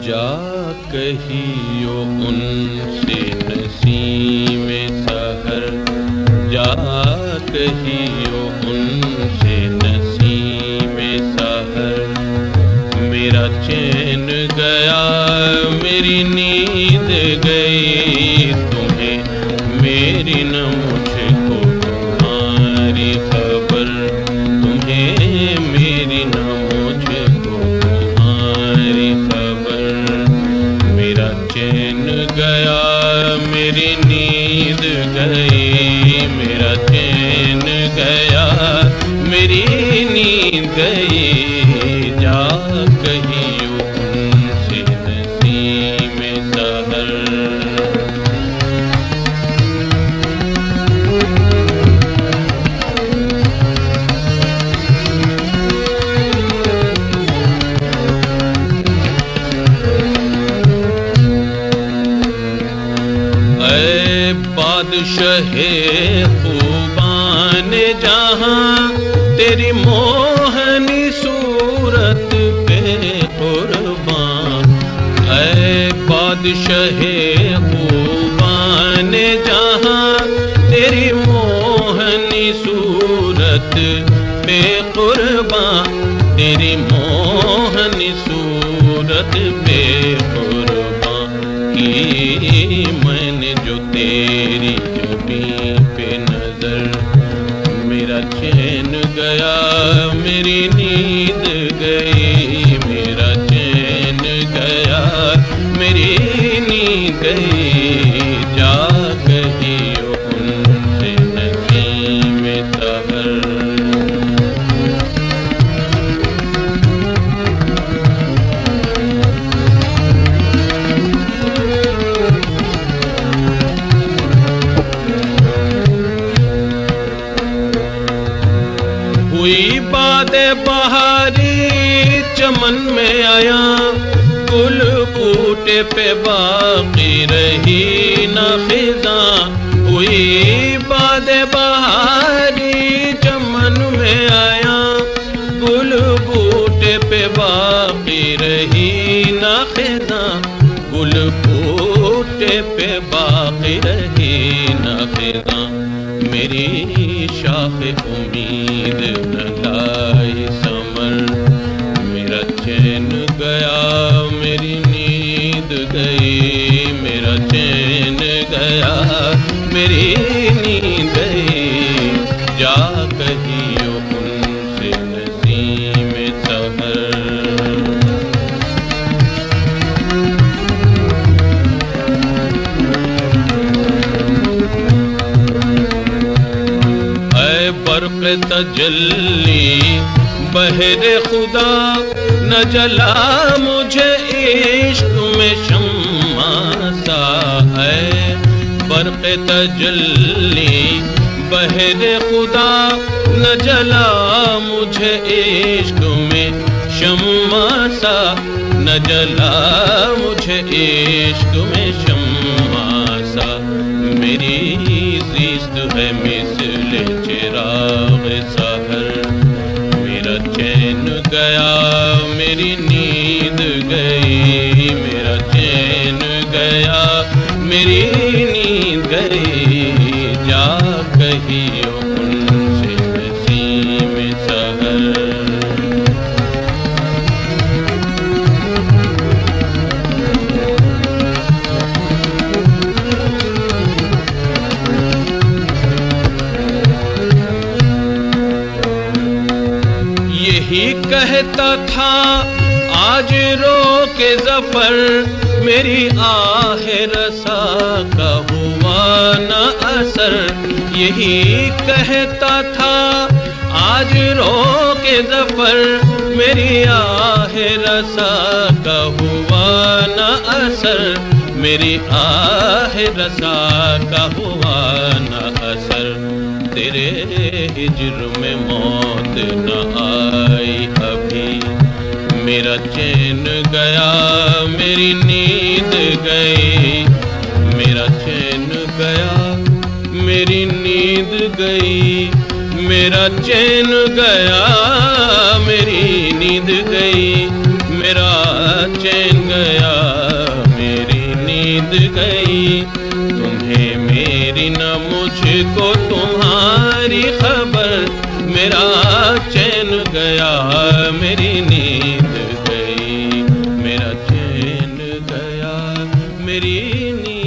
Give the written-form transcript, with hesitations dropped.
جا کہیو ان سے نسیم سحر، جا کہیو ان سے نسیم سحر، میرا چین گیا میری نیند گئی، تمہیں میری نہ مجھ کو تمہاری خبر، تمہیں میری نہ مجھ کو تمہاری خبر، میرا چین گیا میری نیند گئی، میرا چین گیا میری نیند گئی، جا کہیو ان سے نسیم سحر۔ اے بادشاہ خوبان جہاں، تیری موہنی صورت پہ قربان، اے بادشاہ خوبان جہاں، تیری موہنی صورت پہ قربان، تیری موہنی صورت پہ قربان، کی میں نے جو تیری جبیں پہ نظر، میرا چین گیا میری نیند گئی، میرا چین گیا میری نیند گئی، جا کہیو ان سے نسیم سحر۔ ہوئی باد بہاری چمن میں آیا، گل بوٹے پہ باقی رہی نہ خزاں، ہوئی باد بہاری چمن میں آیا، گل بوٹے پہ باقی رہی نہ خزاں، گل بوٹے پہ باقی رہی نہ خزاں، میری شاخ امید نہ لائی ثمر، میرا چین گیا میری نیند گئی، میرا چین گیا میری نیند گئی، جا کہیو ان سے نسیم سحر۔ برق تجلی بہر خدا، نہ جلا مجھے عشق میں شمع سا، ہے برق تجلی بہر خدا، نہ جلا مجھے عشق میں شمع سا، نہ جلا مجھے عشق میں شمع سا، میری زیست ہے مثل چراغ سحر، میرا چین گیا میری نیند گئی، میرا چین گیا میری نیند گئی، جا کہیو ان سے نسیم سحر۔ یہی کہتا تھا آج رو کے ظفر، میری آہ رسا کا ہوا نہ اثر، یہی کہتا تھا آج رو کے ظفر، میری آہ رسا کا ہوا نہ اثر، میری آہ رسا کا ہوا نہ اثر، تیرے ہجر میں موت نہ آئی ابھی، میرا چین گیا میری نیند گئی، میرا چین گیا میری نیند گئی، میرا چین گیا میری نیند گئی، میرا چین گیا گئی، تمہیں میری نہ مجھ کو تمہاری خبر، میرا چین گیا میری نیند گئی، میرا چین گیا میری نیند